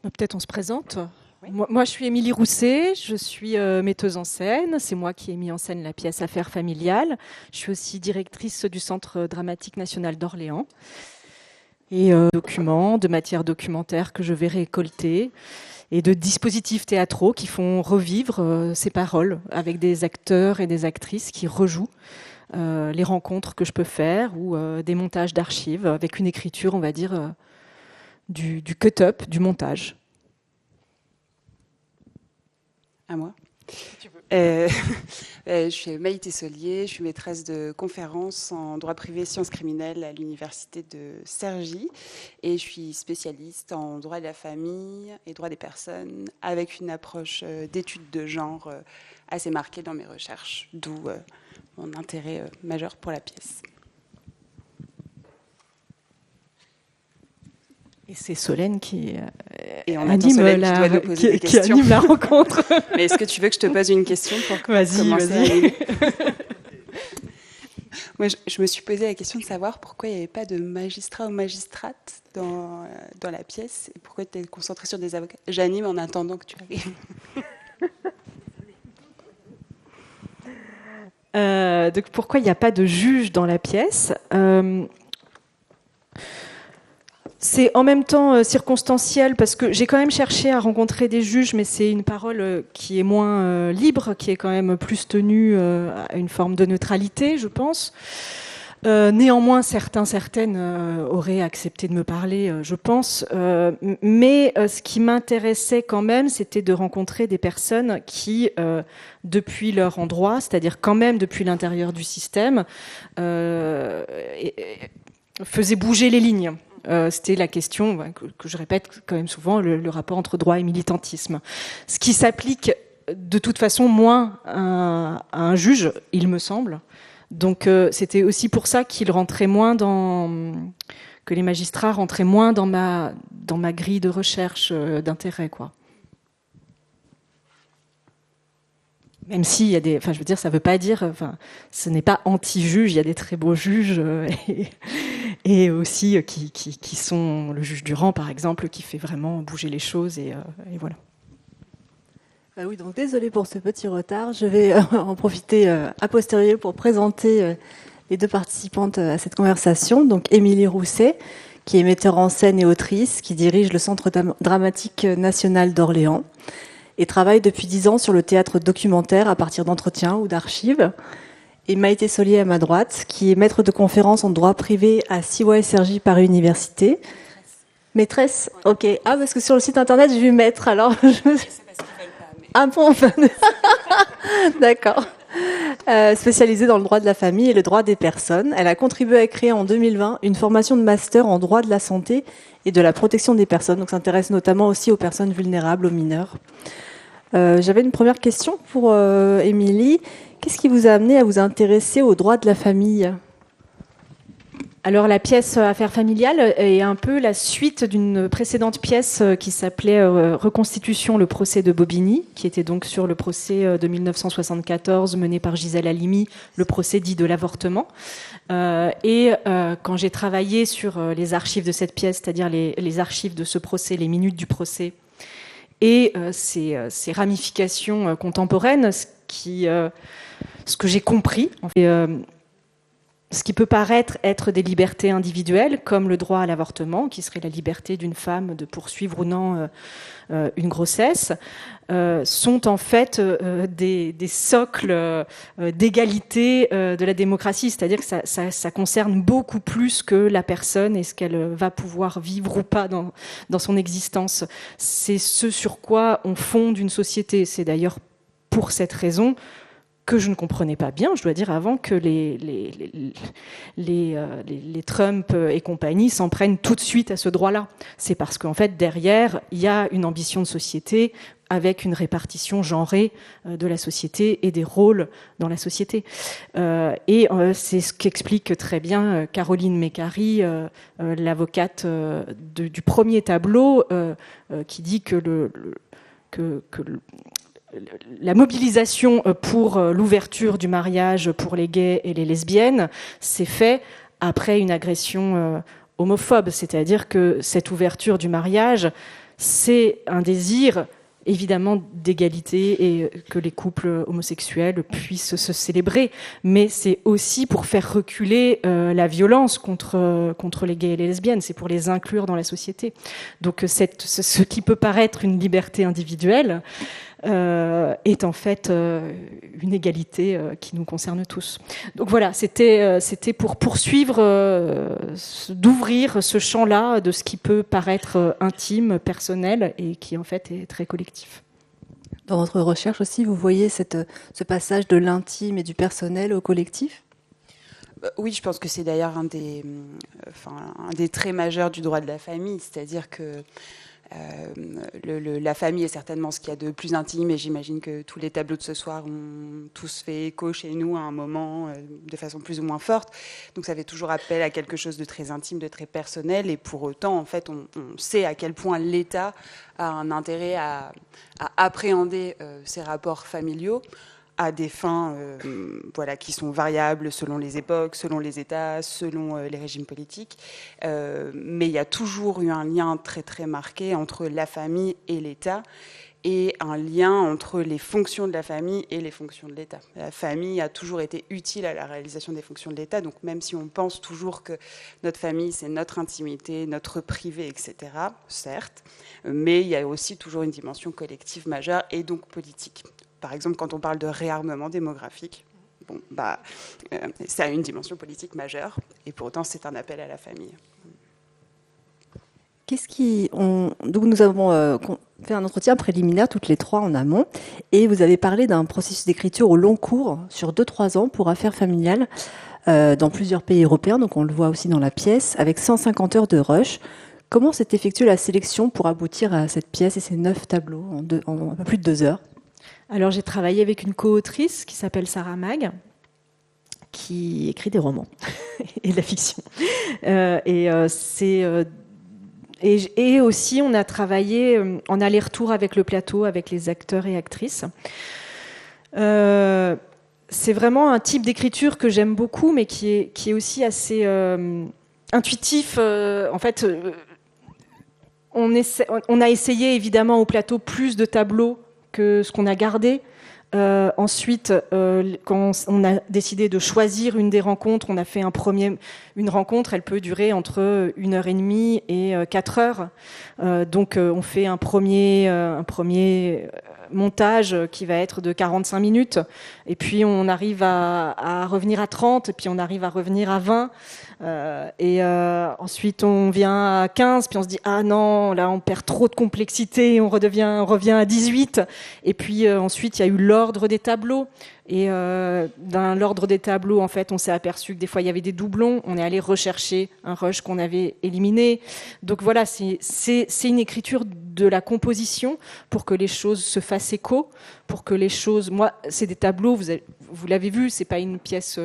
Peut-être on se présente. Oui. Moi, je suis Émilie Rousset, je suis metteuse en scène. C'est moi qui ai mis en scène la pièce Affaires familiales. Je suis aussi directrice du Centre dramatique national d'Orléans. Et documents, de matières documentaires que je vais récolter et de dispositifs théâtraux qui font revivre ces paroles avec des acteurs et des actrices qui rejouent les rencontres que je peux faire ou des montages d'archives avec une écriture, on va dire, du cut-up, du montage. À moi. Je suis Maïté Solier, je suis maîtresse de conférences en droit privé et sciences criminelles à l'université de Cergy et je suis spécialiste en droit de la famille et droit des personnes avec une approche d'études de genre assez marquée dans mes recherches, d'où mon intérêt majeur pour la pièce. Et c'est Solène qui anime la rencontre. Mais est-ce que tu veux que je te pose une question pour commencer vas-y. Moi, je me suis posé la question de savoir pourquoi il n'y avait pas de magistrat ou magistrate dans la pièce et pourquoi tu es concentrée sur des avocats. J'anime en attendant que tu arrives. Donc pourquoi il n'y a pas de juge dans la pièce C'est en même temps circonstanciel parce que j'ai quand même cherché à rencontrer des juges, mais c'est une parole qui est moins libre, qui est quand même plus tenue à une forme de neutralité, je pense. Néanmoins, certaines auraient accepté de me parler, je pense. Mais ce qui m'intéressait quand même, c'était de rencontrer des personnes qui, depuis leur endroit, c'est-à-dire quand même depuis l'intérieur du système, faisaient bouger les lignes. C'était la question que je répète quand même souvent, le rapport entre droit et militantisme. Ce qui s'applique de toute façon moins à un juge, il me semble. Donc c'était aussi pour ça que les magistrats rentraient moins dans ma grille de recherche d'intérêt, quoi. Même s'il y a des, je veux dire, ça veut pas dire, ce n'est pas anti-juge. Il y a des très beaux juges et aussi qui sont le juge Durand, par exemple, qui fait vraiment bouger les choses et voilà. Bah oui, donc désolée pour ce petit retard. Je vais en profiter a posteriori pour présenter les deux participantes à cette conversation. Donc Émilie Rousset, qui est metteur en scène et autrice, qui dirige le Centre dramatique national d'Orléans et travaille depuis 10 ans sur le théâtre documentaire à partir d'entretiens ou d'archives. Et Maïté Solier à ma droite, qui est maître de conférences en droit privé à CY Paris Université. Maîtresse, ok. Ah, parce que sur le site internet, j'ai vu maître, alors Ah bon. D'accord. Spécialisée dans le droit de la famille et le droit des personnes. Elle a contribué à créer en 2020 une formation de master en droit de la santé et de la protection des personnes. Donc, ça s'intéresse notamment aussi aux personnes vulnérables, aux mineurs. J'avais une première question pour Émilie. Qu'est-ce qui vous a amené à vous intéresser au droit de la famille ? Alors la pièce Affaires familiales est un peu la suite d'une précédente pièce qui s'appelait Reconstitution, le procès de Bobigny, qui était donc sur le procès de 1974 mené par Gisèle Halimi, le procès dit de l'avortement. Et quand j'ai travaillé sur les archives de cette pièce, c'est-à-dire les archives de ce procès, les minutes du procès, et ses ramifications contemporaines, ce que j'ai compris, en fait, ce qui peut paraître être des libertés individuelles, comme le droit à l'avortement, qui serait la liberté d'une femme de poursuivre ou non une grossesse, sont en fait des socles d'égalité de la démocratie. C'est-à-dire que ça concerne beaucoup plus que la personne et ce qu'elle va pouvoir vivre ou pas dans son existence. C'est ce sur quoi on fonde une société. C'est d'ailleurs pour cette raison que je ne comprenais pas bien, je dois dire, avant que les Trump et compagnie s'en prennent tout de suite à ce droit-là. C'est parce qu'en fait, derrière, il y a une ambition de société avec une répartition genrée de la société et des rôles dans la société. Et c'est ce qu'explique très bien Caroline Mécari, l'avocate du premier tableau, qui dit que la mobilisation pour l'ouverture du mariage pour les gays et les lesbiennes s'est faite après une agression homophobe. C'est-à-dire que cette ouverture du mariage, c'est un désir évidemment d'égalité et que les couples homosexuels puissent se célébrer, mais c'est aussi pour faire reculer la violence contre les gays et les lesbiennes, c'est pour les inclure dans la société. Donc ce qui peut paraître une liberté individuelle est en fait une égalité qui nous concerne tous. Donc voilà, c'était pour poursuivre, d'ouvrir ce champ-là de ce qui peut paraître intime, personnel, et qui en fait est très collectif. Dans votre recherche aussi, vous voyez ce passage de l'intime et du personnel au collectif ? Oui, je pense que c'est d'ailleurs un des traits majeurs du droit de la famille, c'est-à-dire que la famille est certainement ce qu'il y a de plus intime, et j'imagine que tous les tableaux de ce soir ont tous fait écho chez nous à un moment de façon plus ou moins forte. Donc ça fait toujours appel à quelque chose de très intime, de très personnel, et pour autant, en fait, on sait à quel point l'État a un intérêt à appréhender ces rapports familiaux à des fins qui sont variables selon les époques, selon les États, selon les régimes politiques. Mais il y a toujours eu un lien très très marqué entre la famille et l'État, et un lien entre les fonctions de la famille et les fonctions de l'État. La famille a toujours été utile à la réalisation des fonctions de l'État, donc même si on pense toujours que notre famille, c'est notre intimité, notre privé, etc., certes, mais il y a aussi toujours une dimension collective majeure et donc politique. Par exemple, quand on parle de réarmement démographique, ça a une dimension politique majeure, et pour autant, c'est un appel à la famille. Donc nous avons fait un entretien préliminaire toutes les trois en amont, et vous avez parlé d'un processus d'écriture au long cours sur 2-3 ans pour Affaires familiales dans plusieurs pays européens, donc on le voit aussi dans la pièce, avec 150 heures de rush. Comment s'est effectuée la sélection pour aboutir à cette pièce et ces 9 tableaux en un peu plus de 2 heures ? Alors j'ai travaillé avec une co-autrice qui s'appelle Sarah Mag, qui écrit des romans et de la fiction. Et aussi on a travaillé en aller-retour avec le plateau, avec les acteurs et actrices. C'est vraiment un type d'écriture que j'aime beaucoup, mais qui est aussi assez intuitif. En fait, on a essayé évidemment au plateau plus de tableaux que ce qu'on a gardé. Ensuite, quand on a décidé de choisir une des rencontres, on a fait une rencontre, elle peut durer entre 1h30 et 4 heures. Donc on fait un premier montage qui va être de 45 minutes, et puis on arrive à revenir à 30, et puis on arrive à revenir à 20. Ensuite on vient à 15, puis on se dit ah non, là on perd trop de complexité, on revient à 18. Et puis ensuite il y a eu l'ordre des tableaux, et dans l'ordre des tableaux en fait on s'est aperçu que des fois il y avait des doublons, on est allé rechercher un rush qu'on avait éliminé. Donc voilà, c'est une écriture de la composition pour que les choses se fassent écho, pour que les choses, moi c'est des tableaux, vous l'avez vu, c'est pas une pièce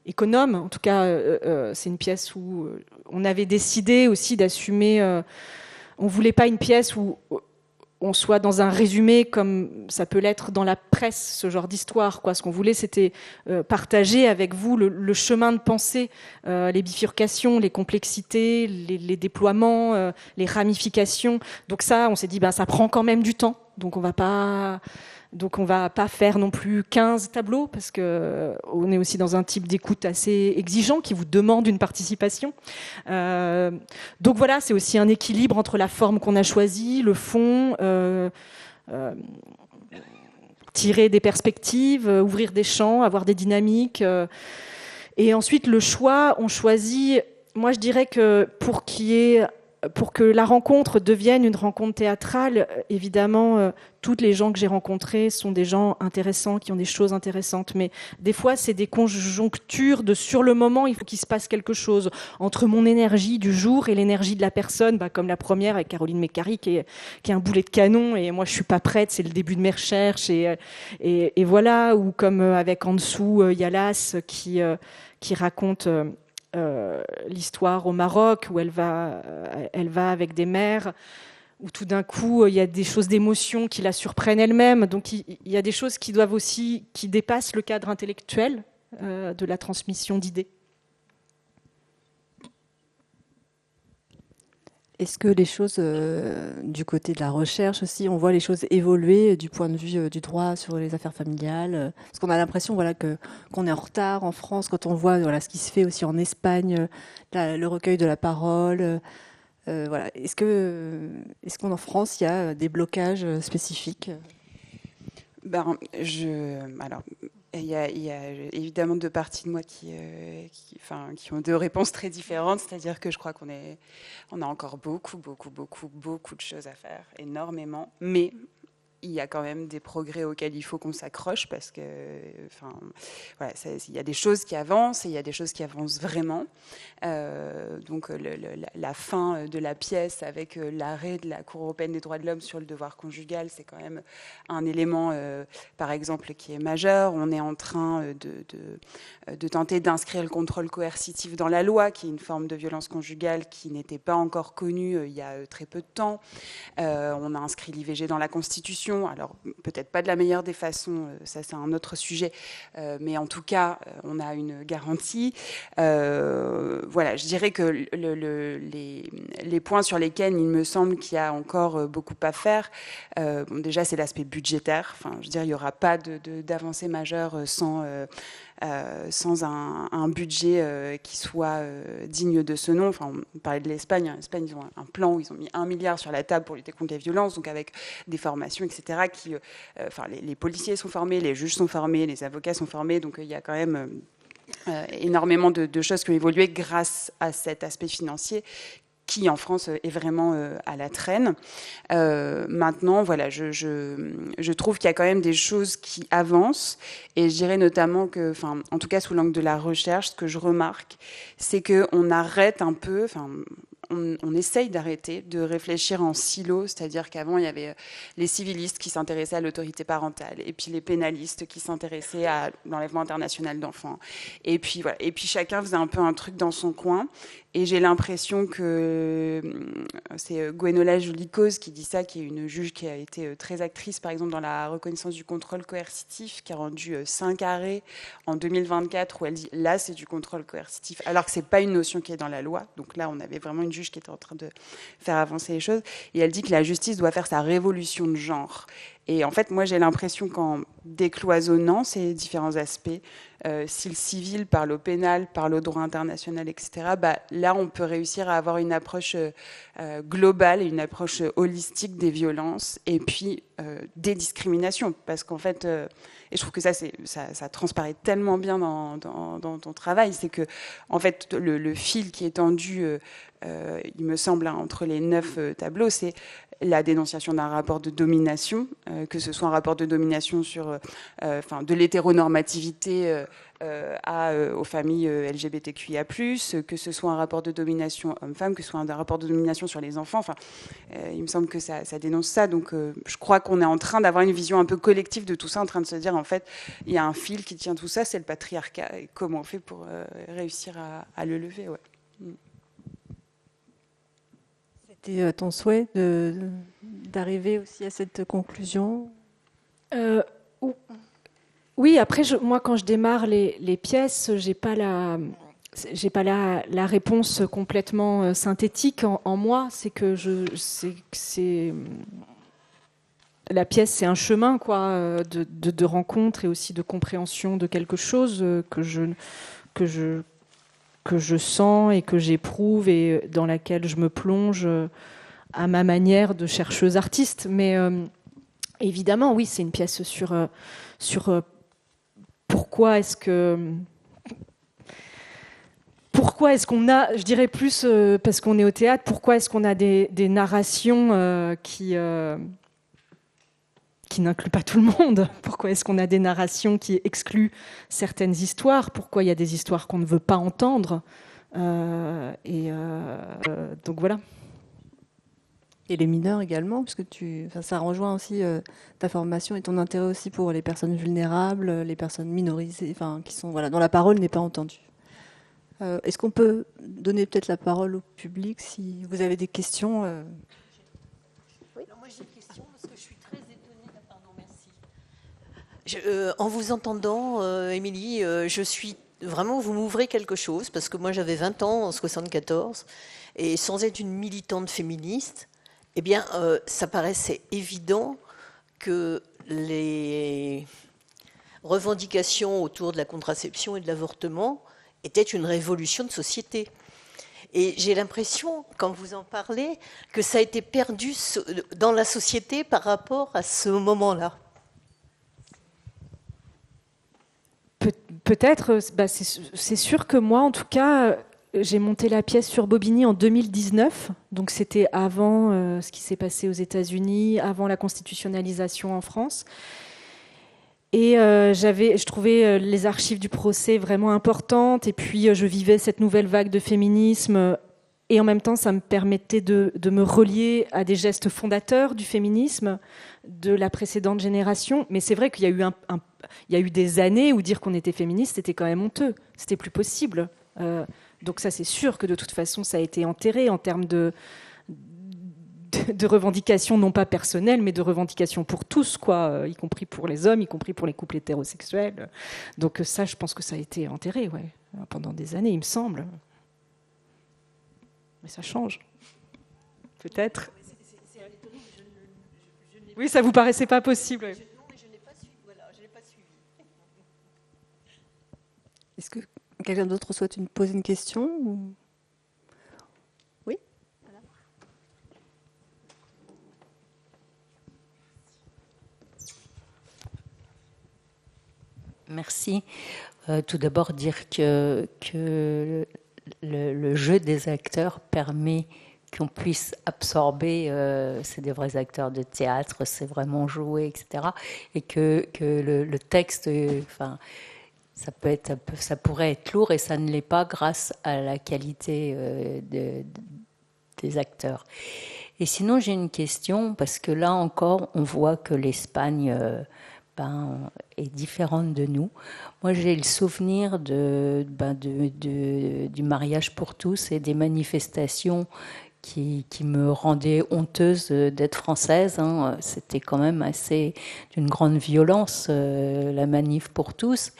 économe, en tout cas c'est une pièce où on avait décidé aussi d'assumer, on voulait pas une pièce où on soit dans un résumé comme ça peut l'être dans la presse, ce genre d'histoire, quoi. Ce qu'on voulait, c'était partager avec vous le chemin de pensée, les bifurcations, les complexités, les déploiements, les ramifications. Donc ça, on s'est dit, ça prend quand même du temps, donc on va pas faire non plus 15 tableaux, parce que on est aussi dans un type d'écoute assez exigeant qui vous demande une participation. Donc voilà, c'est aussi un équilibre entre la forme qu'on a choisie, le fond, tirer des perspectives, ouvrir des champs, avoir des dynamiques. Et ensuite, le choix, on choisit, moi je dirais que pour que la rencontre devienne une rencontre théâtrale, évidemment, toutes les gens que j'ai rencontrés sont des gens intéressants, qui ont des choses intéressantes. Mais des fois, c'est des conjonctures de sur le moment, il faut qu'il se passe quelque chose entre mon énergie du jour et l'énergie de la personne, comme la première avec Caroline Mécari, qui est un boulet de canon, et moi je suis pas prête, c'est le début de mes recherches, et voilà, ou comme avec en dessous Yalas qui raconte l'histoire au Maroc, où elle va avec des mères, où tout d'un coup il y a des choses d'émotion qui la surprennent elle-même. Donc il y a des choses qui dépassent le cadre intellectuel de la transmission d'idées. Est-ce que les choses, du côté de la recherche aussi, on voit les choses évoluer du point de vue du droit sur les affaires familiales? Parce qu'on a l'impression voilà, qu'on est en retard en France quand on voit voilà, ce qui se fait aussi en Espagne, le recueil de la parole. Voilà. Est-ce qu'en France, il y a des blocages spécifiques? Alors, il y a évidemment deux parties de moi qui ont deux réponses très différentes. C'est-à-dire que je crois qu'on a encore beaucoup de choses à faire, énormément. Mais il y a quand même des progrès auxquels il faut qu'on s'accroche parce que, voilà, il y a des choses qui avancent et il y a des choses qui avancent vraiment. Donc la fin de la pièce avec l'arrêt de la Cour européenne des droits de l'homme sur le devoir conjugal, c'est quand même un élément, par exemple, qui est majeur. On est en train de tenter d'inscrire le contrôle coercitif dans la loi, qui est une forme de violence conjugale qui n'était pas encore connue il y a très peu de temps. On a inscrit l'IVG dans la Constitution. Alors, peut-être pas de la meilleure des façons, ça c'est un autre sujet, mais en tout cas, on a une garantie. Voilà, je dirais que les points sur lesquels il me semble qu'il y a encore beaucoup à faire, déjà c'est l'aspect budgétaire. Enfin, je veux dire, il n'y aura pas d'avancée majeure sans un budget qui soit digne de ce nom. Enfin, on parlait de l'Espagne. L'Espagne, ils ont un plan où ils ont mis 1 milliard sur la table pour lutter contre les violences, donc avec des formations, etc. Les policiers sont formés, les juges sont formés, les avocats sont formés, donc il y a quand même énormément de choses qui ont évolué grâce à cet aspect financier qui en France est vraiment à la traîne. Maintenant, voilà, je trouve qu'il y a quand même des choses qui avancent, et je dirais notamment que, en tout cas sous l'angle de la recherche, ce que je remarque, c'est qu'on arrête un peu, on essaye d'arrêter de réfléchir en silo, c'est-à-dire qu'avant, il y avait les civilistes qui s'intéressaient à l'autorité parentale, et puis les pénalistes qui s'intéressaient à l'enlèvement international d'enfants. Et puis, voilà. Et puis chacun faisait un peu un truc dans son coin. Et j'ai l'impression que c'est Gwenola Julie-Cause qui dit ça, qui est une juge qui a été très actrice, par exemple, dans la reconnaissance du contrôle coercitif, qui a rendu 5 arrêts en 2024, où elle dit là, c'est du contrôle coercitif, alors que c'est pas une notion qui est dans la loi. Donc là, on avait vraiment une juge qui était en train de faire avancer les choses. Et elle dit que la justice doit faire sa révolution de genre. Et en fait, moi, j'ai l'impression qu'en décloisonnant ces différents aspects, si le civil parle au pénal, parle au droit international, etc., là, on peut réussir à avoir une approche globale et une approche holistique des violences et puis des discriminations. Parce qu'en fait, et je trouve que ça transparaît tellement bien dans ton travail, c'est que, en fait, le fil qui est tendu, il me semble, entre les 9 tableaux, c'est la dénonciation d'un rapport de domination, que ce soit un rapport de domination sur de l'hétéronormativité aux familles LGBTQIA+, que ce soit un rapport de domination homme-femme, que ce soit un rapport de domination sur les enfants. Il me semble que ça dénonce ça. Donc je crois qu'on est en train d'avoir une vision un peu collective de tout ça, en train de se dire, en fait, il y a un fil qui tient tout ça, c'est le patriarcat. Et comment on fait pour réussir à le lever, ouais. C'était ton souhait d'arriver aussi à cette conclusion? Oui, après, moi, quand je démarre les pièces, j'ai pas la réponse complètement synthétique en moi. C'est que la pièce, c'est un chemin, quoi, de rencontre et aussi de compréhension de quelque chose que je sens et que j'éprouve et dans laquelle je me plonge à ma manière de chercheuse artiste. Mais évidemment, oui, c'est une pièce sur pourquoi est-ce qu'on a, je dirais plus parce qu'on est au théâtre, pourquoi est-ce qu'on a des narrations qui n'incluent pas tout le monde? Pourquoi est-ce qu'on a des narrations qui excluent certaines histoires? Pourquoi il y a des histoires qu'on ne veut pas entendre? Donc voilà. Et les mineurs également, puisque ça rejoint aussi ta formation et ton intérêt aussi pour les personnes vulnérables, les personnes minorisées, qui sont dont la parole n'est pas entendue. Est-ce qu'on peut donner peut-être la parole au public si vous avez des questions? Oui. Alors moi j'ai une question parce que je suis très étonnée. Pardon, merci. En vous entendant, Émilie, je suis vraiment, vous m'ouvrez quelque chose parce que moi j'avais 20 ans en 74. et sans être une militante féministe, eh bien, ça paraissait évident que les revendications autour de la contraception et de l'avortement étaient une révolution de société. Et j'ai l'impression, quand vous en parlez, que ça a été perdu dans la société par rapport à ce moment-là. Peut-être, c'est sûr que moi, en tout cas, j'ai monté la pièce sur Bobigny en 2019, donc c'était avant ce qui s'est passé aux États-Unis, avant la constitutionnalisation en France. Et je trouvais les archives du procès vraiment importantes, et puis je vivais cette nouvelle vague de féminisme, et en même temps, ça me permettait de me relier à des gestes fondateurs du féminisme de la précédente génération. Mais c'est vrai qu'il y a eu il y a eu des années où dire qu'on était féministe, c'était quand même honteux. C'était plus possible. Donc ça, c'est sûr que de toute façon, ça a été enterré en termes de revendications, non pas personnelles, mais de revendications pour tous, quoi, y compris pour les hommes, y compris pour les couples hétérosexuels. Donc ça, je pense que ça a été enterré, ouais, pendant des années, il me semble. Mais ça change. Peut-être. Oui, ça vous paraissait pas possible. Non, mais je n'ai pas suivi. Voilà, je n'ai pas suivi. Est-ce que quelqu'un d'autre souhaite poser une question ou... Oui, voilà. Merci. Tout d'abord, dire que le jeu des acteurs permet qu'on puisse absorber, c'est des vrais acteurs de théâtre, c'est vraiment joué, etc. Et que le texte, enfin, ça pourrait être lourd et ça ne l'est pas grâce à la qualité des acteurs. Et sinon, j'ai une question, parce que là encore, on voit que l'Espagne est différente de nous. Moi, j'ai le souvenir du mariage pour tous et des manifestations qui me rendaient honteuse d'être française. C'était quand même assez d'une grande violence, la manif pour tous.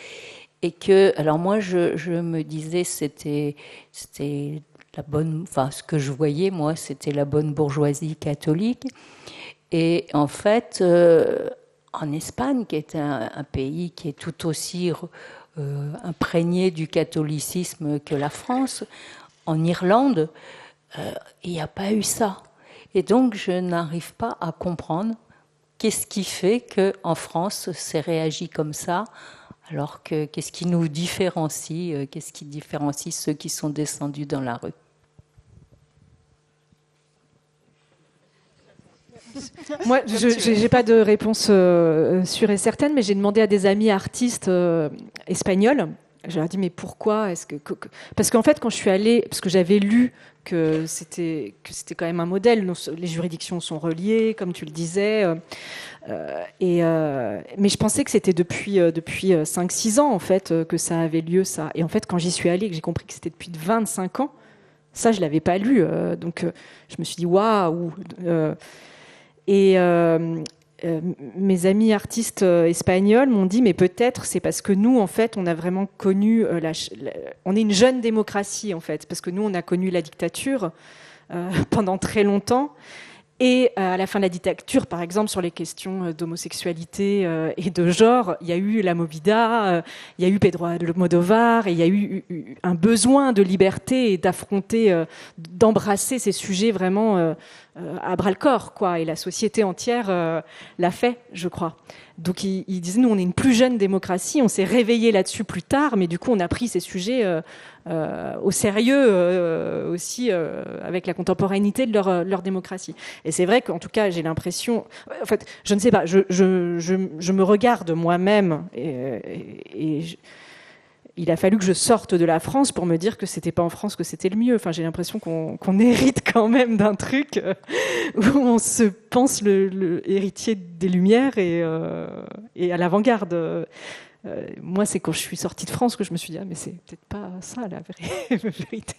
Et que, alors moi, je me disais, c'était la bonne, enfin, ce que je voyais, moi, c'était la bonne bourgeoisie catholique. Et en fait, en Espagne, qui est un pays qui est tout aussi imprégné du catholicisme que la France, en Irlande, il n'y a pas eu ça. Et donc, je n'arrive pas à comprendre qu'est-ce qui fait qu'en France, c'est réagi comme ça, alors que qu'est-ce qui nous différencie, qu'est-ce qui différencie ceux qui sont descendus dans la rue. Moi, je n'ai pas de réponse sûre et certaine, mais j'ai demandé à des amis artistes espagnols. Je leur ai dit, mais pourquoi parce qu'en fait, quand je suis allée, parce que j'avais lu que c'était quand même un modèle, les juridictions sont reliées, comme tu le disais, mais je pensais que c'était depuis 5-6 ans, en fait, que ça avait lieu, ça. Et en fait, quand j'y suis allée, que j'ai compris que c'était depuis 25 ans, ça, je ne l'avais pas lu. Donc, je me suis dit, waouh. Et mes amis artistes espagnols m'ont dit, mais peut-être c'est parce que nous, en fait, on a vraiment connu, on est une jeune démocratie, en fait, parce que nous, on a connu la dictature pendant très longtemps. Et à la fin de la dictature, par exemple, sur les questions d'homosexualité et de genre, il y a eu la Movida, il y a eu Pedro Almodóvar, et il y a eu un besoin de liberté et d'affronter, d'embrasser ces sujets vraiment à bras-le-corps, quoi. Et la société entière l'a fait, je crois. Donc ils disaient, nous, on est une plus jeune démocratie, on s'est réveillé là-dessus plus tard, mais du coup, on a pris ces sujets au sérieux aussi avec la contemporanéité de leur démocratie. Et c'est vrai qu'en tout cas, j'ai l'impression... En fait, je ne sais pas, je me regarde moi-même et il a fallu que je sorte de la France pour me dire que c'était pas en France que c'était le mieux. Enfin, j'ai l'impression qu'on hérite quand même d'un truc où on se pense le héritier des Lumières et à l'avant-garde. Moi, c'est quand je suis sortie de France que je me suis dit, ah, mais c'est peut-être pas ça la vraie vérité.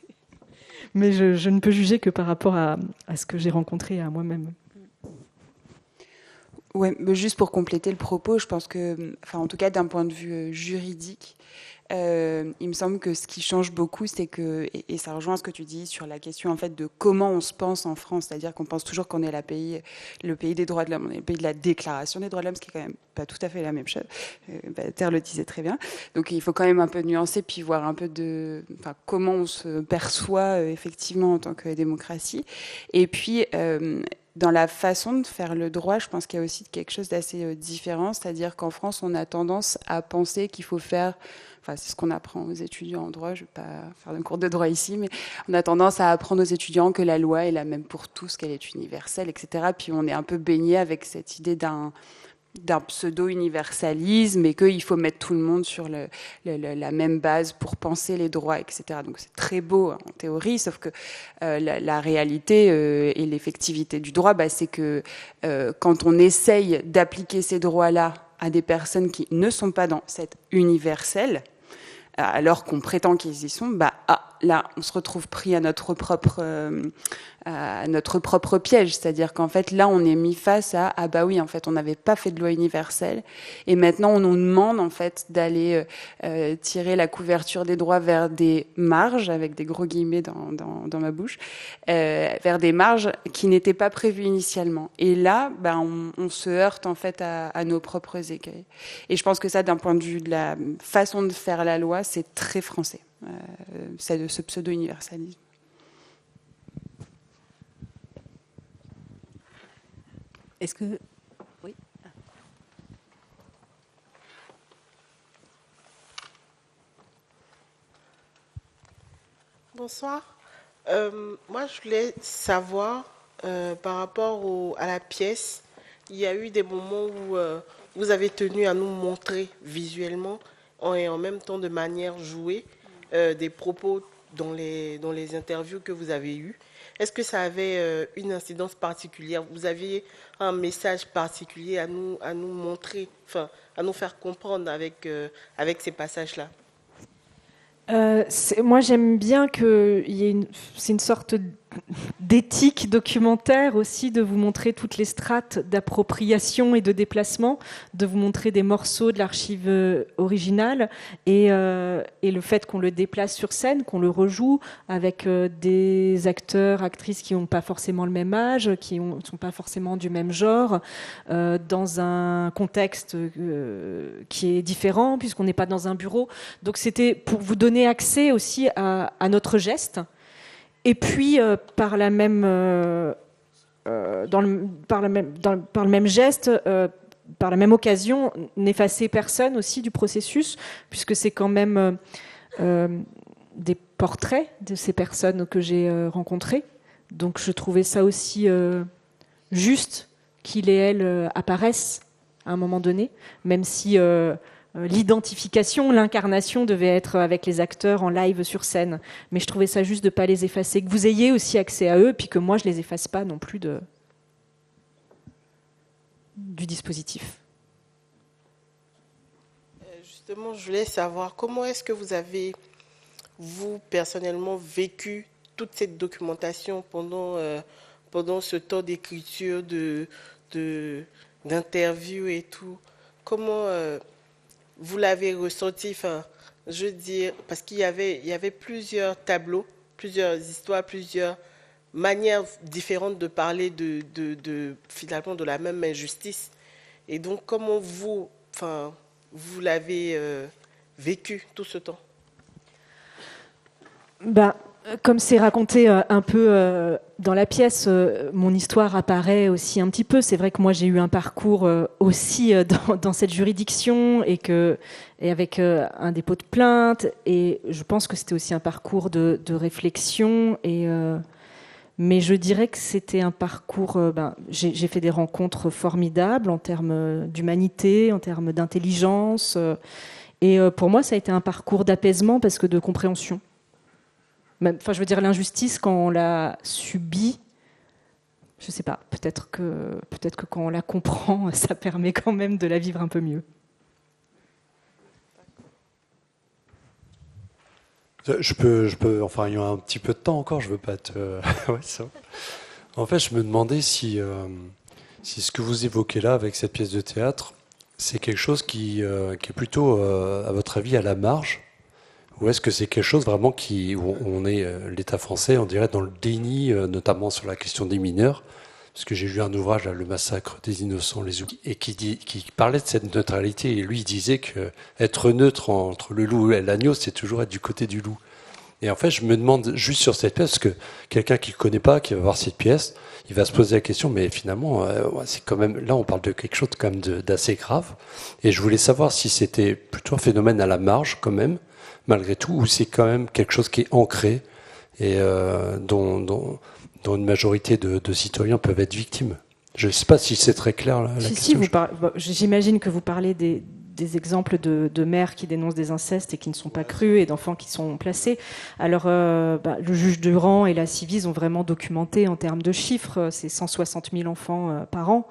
Mais je ne peux juger que par rapport à ce que j'ai rencontré à moi-même. Ouais, juste pour compléter le propos, je pense que, enfin, en tout cas d'un point de vue juridique, il me semble que ce qui change beaucoup, c'est que, et ça rejoint ce que tu dis sur la question en fait de comment on se pense en France, c'est-à-dire qu'on pense toujours qu'on est le pays des droits de l'homme, on est le pays de la déclaration des droits de l'homme, ce qui est quand même pas tout à fait la même chose. Terre le disait très bien. Donc il faut quand même un peu nuancer, puis voir un peu comment on se perçoit effectivement en tant que démocratie. Et puis dans la façon de faire le droit, je pense qu'il y a aussi quelque chose d'assez différent, c'est-à-dire qu'en France, on a tendance à penser qu'il faut faire, enfin c'est ce qu'on apprend aux étudiants en droit, je ne vais pas faire un cours de droit ici, mais on a tendance à apprendre aux étudiants que la loi est la même pour tous, qu'elle est universelle, etc. Puis on est un peu baigné avec cette idée d'un pseudo-universalisme et qu'il faut mettre tout le monde sur la même base pour penser les droits, etc. Donc c'est très beau en théorie, sauf que la réalité et l'effectivité du droit, c'est que quand on essaye d'appliquer ces droits-là à des personnes qui ne sont pas dans cette universelle, alors qu'on prétend qu'ils y sont, là, on se retrouve pris à notre propre piège. C'est-à-dire qu'en fait, là, on est mis face à oui, en fait, on n'avait pas fait de loi universelle, et maintenant, on nous demande en fait d'aller tirer la couverture des droits vers des marges, avec des gros guillemets dans ma bouche, vers des marges qui n'étaient pas prévues initialement. Et là, on se heurte en fait à nos propres écueils. Et je pense que ça, d'un point de vue de la façon de faire la loi, c'est très français, c'est de ce pseudo-universalisme. Est-ce que... Oui. Bonsoir. Moi, je voulais savoir, par rapport à la pièce, il y a eu des moments où vous avez tenu à nous montrer visuellement et en même temps de manière jouée des propos dans les interviews que vous avez eues. Est-ce que ça avait une incidence particulière? Vous aviez un message particulier à nous montrer, enfin, à nous faire comprendre avec ces passages-là? Moi, j'aime bien c'est une sorte d'éthique documentaire aussi, de vous montrer toutes les strates d'appropriation et de déplacement, de vous montrer des morceaux de l'archive originale et le fait qu'on le déplace sur scène, qu'on le rejoue avec des acteurs, actrices qui n'ont pas forcément le même âge, qui ne sont pas forcément du même genre, dans un contexte qui est différent puisqu'on n'est pas dans un bureau. Donc c'était pour vous donner accès aussi à notre geste. Et puis, par le même geste, par la même occasion, n'effacer personne aussi du processus, puisque c'est quand même des portraits de ces personnes que j'ai rencontrées. Donc, je trouvais ça aussi juste qu'il et elle apparaissent à un moment donné, même si l'identification, l'incarnation devait être avec les acteurs en live sur scène. Mais je trouvais ça juste de ne pas les effacer, que vous ayez aussi accès à eux, puis que moi je ne les efface pas non plus du dispositif. Justement, je voulais savoir comment est-ce que vous avez, vous, personnellement, vécu toute cette documentation pendant ce temps d'écriture, d'interview et tout. Comment vous l'avez ressenti, enfin, je veux dire, parce qu'il y avait plusieurs tableaux, plusieurs histoires, plusieurs manières différentes de parler finalement de la même injustice. Et donc, comment vous l'avez vécu tout ce temps? Comme c'est raconté un peu dans la pièce, mon histoire apparaît aussi un petit peu. C'est vrai que moi j'ai eu un parcours aussi dans cette juridiction et avec un dépôt de plainte. Et je pense que c'était aussi un parcours de réflexion. Mais je dirais que c'était un parcours... j'ai fait des rencontres formidables en termes d'humanité, en termes d'intelligence. Et pour moi, ça a été un parcours d'apaisement parce que de compréhension. Enfin, je veux dire, l'injustice, quand on l'a subie, je ne sais pas, peut-être que quand on la comprend, ça permet quand même de la vivre un peu mieux. Je peux, enfin, il y a un petit peu de temps encore, je ne veux pas te... ouais, ça. En fait, je me demandais si ce que vous évoquez là avec cette pièce de théâtre, c'est quelque chose qui est plutôt, à votre avis, à la marge Ou est-ce que c'est quelque chose vraiment où on est, l'État français, on dirait, dans le déni, notamment sur la question des mineurs? Parce que j'ai lu un ouvrage, là, Le massacre des innocents, les oubliés, et qui parlait de cette neutralité. Et lui, il disait que être neutre entre le loup et l'agneau, c'est toujours être du côté du loup. Et en fait, je me demande juste sur cette pièce, parce que quelqu'un qui ne connaît pas, qui va voir cette pièce, il va se poser la question, mais finalement, c'est quand même, là, on parle de quelque chose quand même d'assez grave. Et je voulais savoir si c'était plutôt un phénomène à la marge, quand même, malgré tout, ou c'est quand même quelque chose qui est ancré et dont une majorité de citoyens peuvent être victimes. Je ne sais pas si c'est très clair, là, la question. J'imagine que vous parlez des exemples de mères qui dénoncent des incestes et qui ne sont pas crus, et d'enfants qui sont placés. Alors, le juge Durand et la Ciivise ont vraiment documenté en termes de chiffres, c'est 160 000 enfants par an.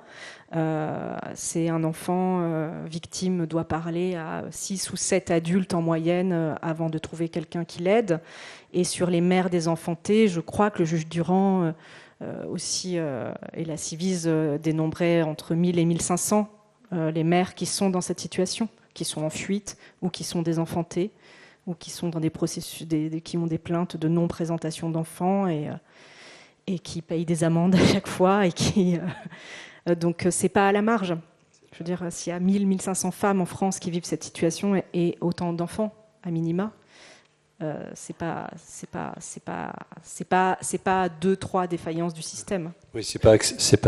C'est un enfant victime doit parler à 6 ou 7 adultes en moyenne avant de trouver quelqu'un qui l'aide. Et sur les mères désenfantées, je crois que le juge Durand aussi et la Ciivise dénombraient entre 1000 et 1500 les mères qui sont dans cette situation, qui sont en fuite ou qui sont désenfantées ou qui sont dans des processus, qui ont des plaintes de non-présentation d'enfants et qui payent des amendes à chaque fois et qui donc c'est pas à la marge. Je veux dire, s'il y a 1500 femmes en France qui vivent cette situation et autant d'enfants à minima, c'est pas 2-3 défaillances du système. Oui, c'est pas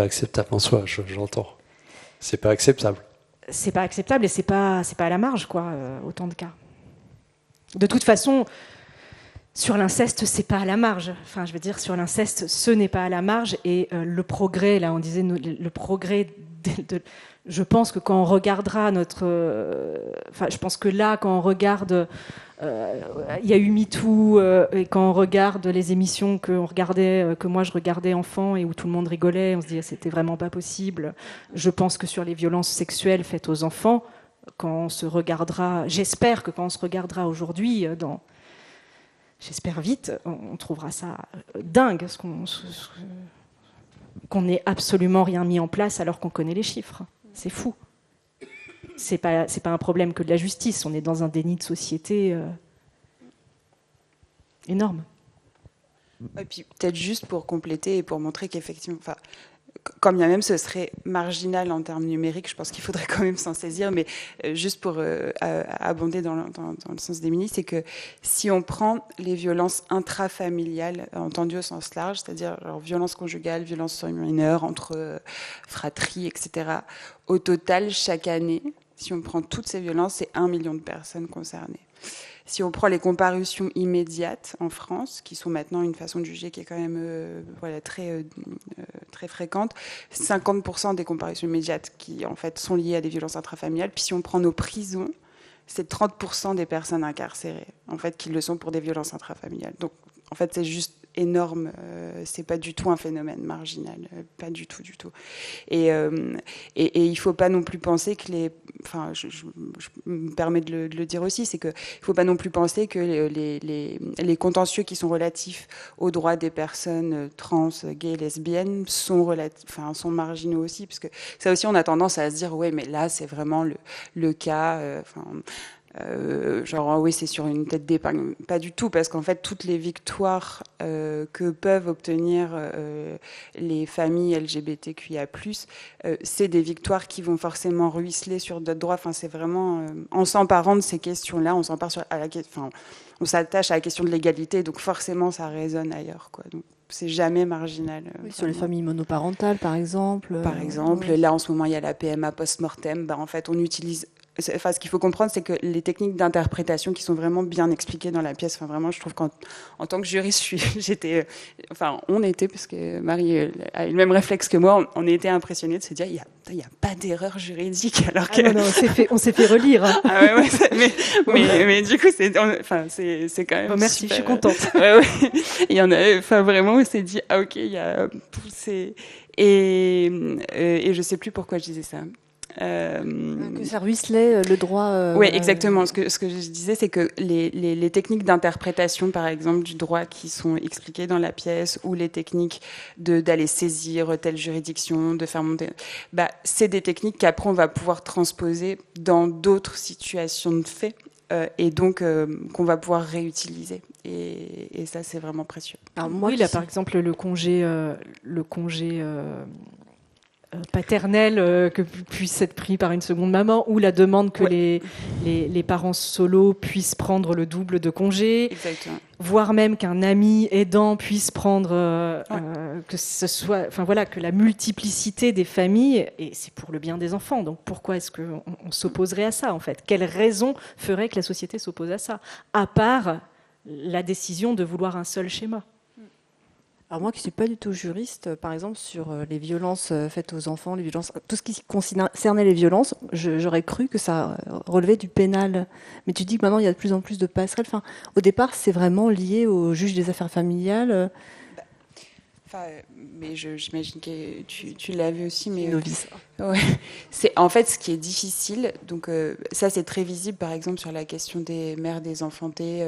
acceptable en soi, j'entends. C'est pas acceptable. C'est pas acceptable et c'est pas à la marge, quoi, autant de cas. De toute façon, sur l'inceste, c'est pas à la marge. Enfin, je veux dire, sur l'inceste, ce n'est pas à la marge. Et le progrès, là, on disait le progrès. Je pense que quand on regardera je pense que là, quand on regarde, il y a eu MeToo, et quand on regarde les émissions que moi je regardais enfant et où tout le monde rigolait, on se dit c'était vraiment pas possible. Je pense que sur les violences sexuelles faites aux enfants, j'espère que quand on se regardera aujourd'hui, j'espère vite, on trouvera ça dingue, qu'on n'ait absolument rien mis en place alors qu'on connaît les chiffres. C'est fou. C'est pas un problème que de la justice. On est dans un déni de société énorme. Et puis peut-être juste pour compléter et pour montrer qu'effectivement, quand bien même ce serait marginal en termes numériques, je pense qu'il faudrait quand même s'en saisir, mais juste pour abonder dans le sens d'Émilie, c'est que si on prend les violences intrafamiliales, entendues au sens large, c'est-à-dire violences conjugales, violences sur les mineurs, entre fratries, etc., au total, chaque année, si on prend toutes ces violences, c'est 1 million de personnes concernées. Si on prend les comparutions immédiates en France, qui sont maintenant une façon de juger qui est quand même très fréquente, 50% des comparutions immédiates qui en fait sont liées à des violences intrafamiliales. Puis si on prend nos prisons, c'est 30% des personnes incarcérées en fait qui le sont pour des violences intrafamiliales. Donc en fait c'est juste énorme, c'est pas du tout un phénomène marginal, pas du tout. Et il faut pas non plus penser que je me permets de le dire aussi, c'est que il faut pas non plus penser que les contentieux qui sont relatifs aux droits des personnes trans, gays, lesbiennes sont marginaux aussi, parce que ça aussi on a tendance à se dire ouais mais là c'est vraiment le cas. Oui, c'est sur une tête d'épingle. Pas du tout, parce qu'en fait, toutes les victoires que peuvent obtenir les familles LGBTQIA+, c'est des victoires qui vont forcément ruisseler sur d'autres droits. Enfin, c'est vraiment en s'emparant de ces questions-là, on s'attache à la question de l'égalité, donc forcément, ça résonne ailleurs, quoi. Donc, c'est jamais marginal. Oui, sur les familles monoparentales, par exemple. Par exemple, là, en ce moment, il y a la PMA post-mortem. En fait, on utilise... ce qu'il faut comprendre, c'est que les techniques d'interprétation qui sont vraiment bien expliquées dans la pièce, vraiment, je trouve qu'en tant que juriste, on était, parce que Marie a eu le même réflexe que moi, on était impressionnés de se dire, il n'y a pas d'erreur juridique, alors que... non, on s'est fait relire. Hein. Ah mais du coup, c'est quand même... Oh, merci, super. Je suis contente. Il y en a, vraiment, on s'est dit, ah ok, il y a poussé... Et je sais plus pourquoi je disais ça. Que ça ruisselait le droit. Oui, exactement. Ce que je disais, c'est que les techniques d'interprétation, par exemple, du droit qui sont expliquées dans la pièce, ou les techniques d'aller saisir telle juridiction, de faire monter, c'est des techniques qu'après on va pouvoir transposer dans d'autres situations de fait. et donc qu'on va pouvoir réutiliser. Et ça, c'est vraiment précieux. Alors, moi, oui, là, par exemple, le congé paternel que puisse être pris par une seconde maman, ou la demande que les parents solos puissent prendre le double de congé. Exactement. Voire même qu'un ami aidant puisse prendre, que ce soit, enfin voilà, que la multiplicité des familles, et c'est pour le bien des enfants. Donc pourquoi est-ce qu'on s'opposerait à ça en fait? Quelle raison ferait que la société s'oppose à ça, à part la décision de vouloir un seul schéma? Alors moi qui ne suis pas du tout juriste, par exemple sur les violences faites aux enfants, les violences, tout ce qui concernait les violences, j'aurais cru que ça relevait du pénal. Mais tu dis que maintenant il y a de plus en plus de passerelles. Enfin, au départ, c'est vraiment lié au juge des affaires familiales. Mais j'imagine que tu l'as vu aussi, mais novice. Ouais. C'est en fait ce qui est difficile. Donc ça, c'est très visible, par exemple, sur la question des mères désenfantées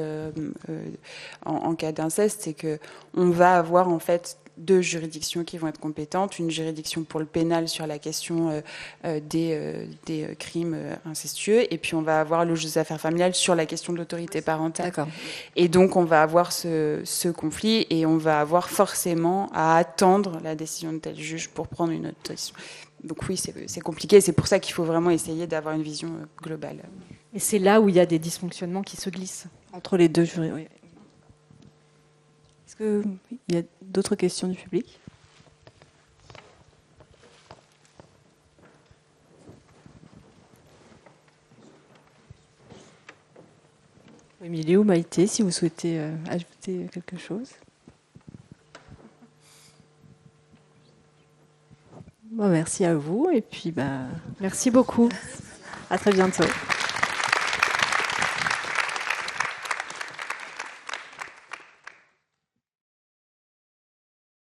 en cas d'inceste, c'est que on va avoir en fait deux juridictions qui vont être compétentes, une juridiction pour le pénal sur la question des crimes incestueux, et puis on va avoir le juge des affaires familiales sur la question de l'autorité parentale. D'accord. Et donc on va avoir ce conflit, et on va avoir forcément à attendre la décision de tel juge pour prendre une autre décision. Donc oui, c'est compliqué, c'est pour ça qu'il faut vraiment essayer d'avoir une vision globale. Et c'est là où il y a des dysfonctionnements qui se glissent. Entre les deux jurys, oui. Est-ce qu'il y a d'autres questions du public? Émilie ou Maïté, si vous souhaitez ajouter quelque chose. Bon, merci à vous et puis Merci beaucoup. à très bientôt.